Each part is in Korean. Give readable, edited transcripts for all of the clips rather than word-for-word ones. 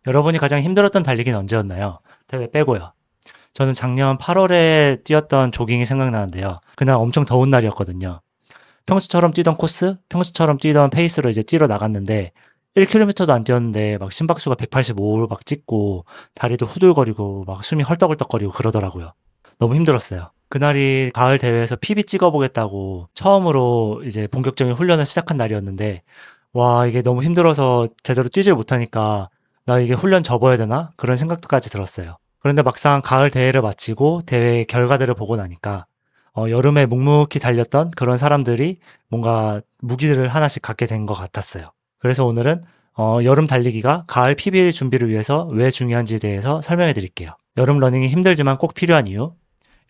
여러분이 가장 힘들었던 달리기는 언제였나요? 대회 빼고요. 저는 작년 8월에 뛰었던 조깅이 생각나는데요. 그날 엄청 더운 날이었거든요. 평소처럼 뛰던 코스, 평소처럼 뛰던 페이스로 이제 뛰러 나갔는데 1km도 안 뛰었는데 막 심박수가 185로 막 찍고 다리도 후들거리고 막 숨이 헐떡헐떡거리고 그러더라고요. 너무 힘들었어요. 그날이 가을 대회에서 PB 찍어보겠다고 처음으로 이제 본격적인 훈련을 시작한 날이었는데 와, 이게 너무 힘들어서 제대로 뛰질 못하니까 나 이게 훈련 접어야 되나? 그런 생각도까지 들었어요. 그런데 막상 가을 대회를 마치고 대회 결과들을 보고 나니까 여름에 묵묵히 달렸던 그런 사람들이 뭔가 무기들을 하나씩 갖게 된 것 같았어요. 그래서 오늘은 여름 달리기가 가을 PB 준비를 위해서 왜 중요한지에 대해서 설명해 드릴게요. 여름 러닝이 힘들지만 꼭 필요한 이유,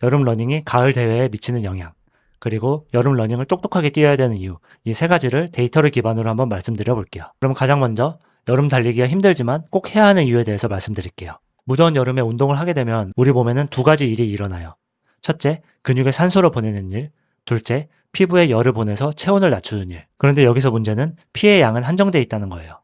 여름 러닝이 가을 대회에 미치는 영향, 그리고 여름 러닝을 똑똑하게 뛰어야 되는 이유, 이 세 가지를 데이터를 기반으로 한번 말씀드려 볼게요. 그럼 가장 먼저 여름 달리기가 힘들지만 꼭 해야 하는 이유에 대해서 말씀드릴게요. 무더운 여름에 운동을 하게 되면 우리 몸에는 두 가지 일이 일어나요. 첫째, 근육에 산소를 보내는 일. 둘째, 피부에 열을 보내서 체온을 낮추는 일. 그런데 여기서 문제는 피의 양은 한정돼 있다는 거예요.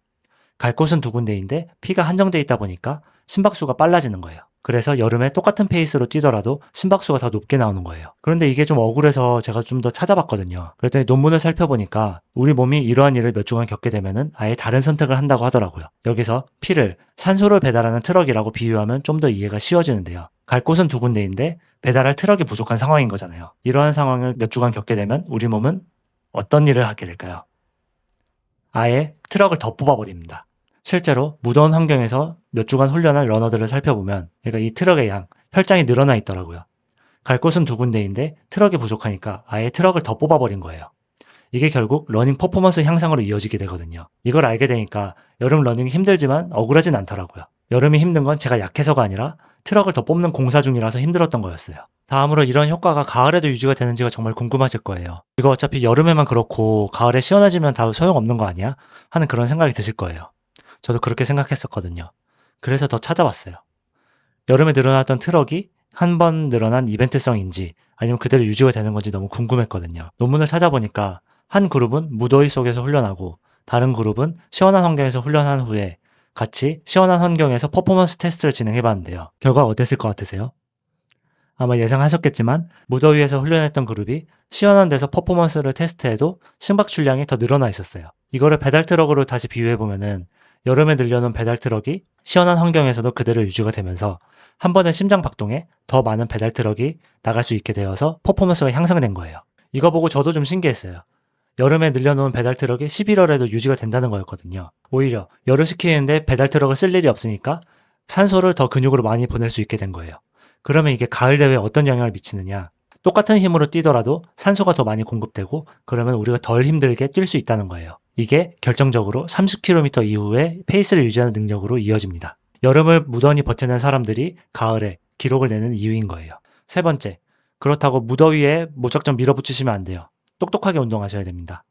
갈 곳은 두 군데인데 피가 한정돼 있다 보니까 심박수가 빨라지는 거예요. 그래서 여름에 똑같은 페이스로 뛰더라도 심박수가 더 높게 나오는 거예요. 그런데 이게 좀 억울해서 제가 좀 더 찾아봤거든요. 그랬더니 논문을 살펴보니까 우리 몸이 이러한 일을 몇 주간 겪게 되면은 아예 다른 선택을 한다고 하더라고요. 여기서 피를 산소를 배달하는 트럭이라고 비유하면 좀 더 이해가 쉬워지는데요. 갈 곳은 두 군데인데 배달할 트럭이 부족한 상황인 거잖아요. 이러한 상황을 몇 주간 겪게 되면 우리 몸은 어떤 일을 하게 될까요? 아예 트럭을 더 뽑아버립니다. 실제로 무더운 환경에서 몇 주간 훈련한 러너들을 살펴보면 그러니까 이 트럭의 양, 혈장이 늘어나 있더라고요. 갈 곳은 두 군데인데 트럭이 부족하니까 아예 트럭을 더 뽑아버린 거예요. 이게 결국 러닝 퍼포먼스 향상으로 이어지게 되거든요. 이걸 알게 되니까 여름 러닝이 힘들지만 억울하진 않더라고요. 여름이 힘든 건 제가 약해서가 아니라 트럭을 더 뽑는 공사 중이라서 힘들었던 거였어요. 다음으로 이런 효과가 가을에도 유지가 되는지가 정말 궁금하실 거예요. 이거 어차피 여름에만 그렇고 가을에 시원해지면 다 소용없는 거 아니야? 하는 그런 생각이 드실 거예요. 저도 그렇게 생각했었거든요. 그래서 더 찾아봤어요. 여름에 늘어났던 트럭이 한 번 늘어난 이벤트성인지 아니면 그대로 유지가 되는 건지 너무 궁금했거든요. 논문을 찾아보니까 한 그룹은 무더위 속에서 훈련하고 다른 그룹은 시원한 환경에서 훈련한 후에 같이 시원한 환경에서 퍼포먼스 테스트를 진행해봤는데요. 결과 어땠을 것 같으세요? 아마 예상하셨겠지만 무더위에서 훈련했던 그룹이 시원한 데서 퍼포먼스를 테스트해도 심박 출량이 더 늘어나 있었어요. 이거를 배달 트럭으로 다시 비유해보면은 여름에 늘려놓은 배달 트럭이 시원한 환경에서도 그대로 유지가 되면서 한 번의 심장 박동에 더 많은 배달 트럭이 나갈 수 있게 되어서 퍼포먼스가 향상된 거예요. 이거 보고 저도 좀 신기했어요. 여름에 늘려놓은 배달 트럭이 11월에도 유지가 된다는 거였거든요. 오히려 열을 식히는데 배달 트럭을 쓸 일이 없으니까 산소를 더 근육으로 많이 보낼 수 있게 된 거예요. 그러면 이게 가을 대회에 어떤 영향을 미치느냐? 똑같은 힘으로 뛰더라도 산소가 더 많이 공급되고 그러면 우리가 덜 힘들게 뛸 수 있다는 거예요. 이게 결정적으로 30km 이후에 페이스를 유지하는 능력으로 이어집니다. 여름을 무던히 버텨낸 사람들이 가을에 기록을 내는 이유인 거예요. 세 번째, 그렇다고 무더위에 무작정 밀어붙이시면 안 돼요. 똑똑하게 운동하셔야 됩니다.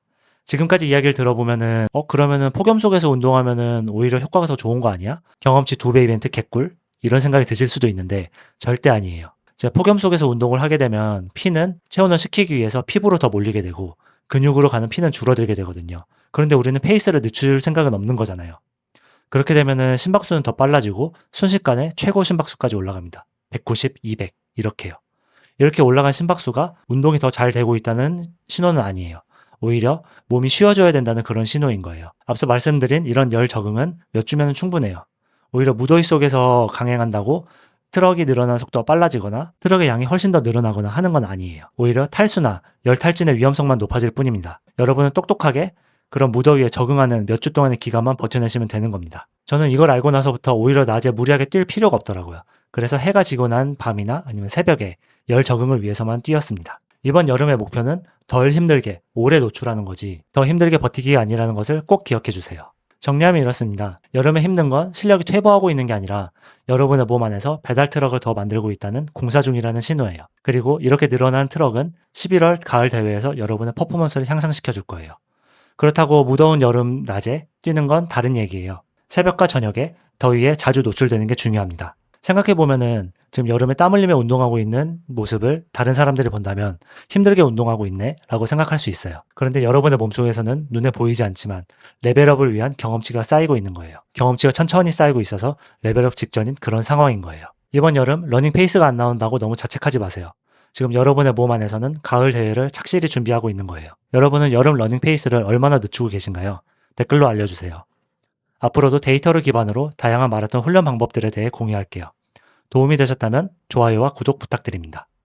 지금까지 이야기를 들어보면은 그러면은 폭염 속에서 운동하면은 오히려 효과가 더 좋은 거 아니야? 경험치 2배 이벤트 개꿀? 이런 생각이 드실 수도 있는데 절대 아니에요. 제가 폭염 속에서 운동을 하게 되면 피는 체온을 식히기 위해서 피부로 더 몰리게 되고 근육으로 가는 피는 줄어들게 되거든요. 그런데 우리는 페이스를 늦출 생각은 없는 거잖아요. 그렇게 되면은 심박수는 더 빨라지고 순식간에 최고 심박수까지 올라갑니다. 190, 200 이렇게요. 이렇게 올라간 심박수가 운동이 더 잘 되고 있다는 신호는 아니에요. 오히려 몸이 쉬어져야 된다는 그런 신호인 거예요. 앞서 말씀드린 이런 열 적응은 몇 주면 충분해요. 오히려 무더위 속에서 강행한다고 트럭이 늘어나는 속도가 빨라지거나 트럭의 양이 훨씬 더 늘어나거나 하는 건 아니에요. 오히려 탈수나 열 탈진의 위험성만 높아질 뿐입니다. 여러분은 똑똑하게 그런 무더위에 적응하는 몇 주 동안의 기간만 버텨내시면 되는 겁니다. 저는 이걸 알고 나서부터 오히려 낮에 무리하게 뛸 필요가 없더라고요. 그래서 해가 지고 난 밤이나 아니면 새벽에 열 적응을 위해서만 뛰었습니다. 이번 여름의 목표는 덜 힘들게 오래 노출하는 거지 더 힘들게 버티기가 아니라는 것을 꼭 기억해 주세요. 정리하면 이렇습니다. 여름에 힘든 건 실력이 퇴보하고 있는 게 아니라 여러분의 몸 안에서 배달 트럭을 더 만들고 있다는 공사 중이라는 신호예요. 그리고 이렇게 늘어난 트럭은 11월 가을 대회에서 여러분의 퍼포먼스를 향상시켜 줄 거예요. 그렇다고 무더운 여름 낮에 뛰는 건 다른 얘기예요. 새벽과 저녁에 더위에 자주 노출되는 게 중요합니다. 생각해보면은 지금 여름에 땀 흘리며 운동하고 있는 모습을 다른 사람들이 본다면 힘들게 운동하고 있네 라고 생각할 수 있어요. 그런데 여러분의 몸속에서는 눈에 보이지 않지만 레벨업을 위한 경험치가 쌓이고 있는 거예요. 경험치가 천천히 쌓이고 있어서 레벨업 직전인 그런 상황인 거예요. 이번 여름 러닝 페이스가 안 나온다고 너무 자책하지 마세요. 지금 여러분의 몸 안에서는 가을 대회를 착실히 준비하고 있는 거예요. 여러분은 여름 러닝 페이스를 얼마나 늦추고 계신가요? 댓글로 알려주세요. 앞으로도 데이터를 기반으로 다양한 마라톤 훈련 방법들에 대해 공유할게요. 도움이 되셨다면 좋아요와 구독 부탁드립니다.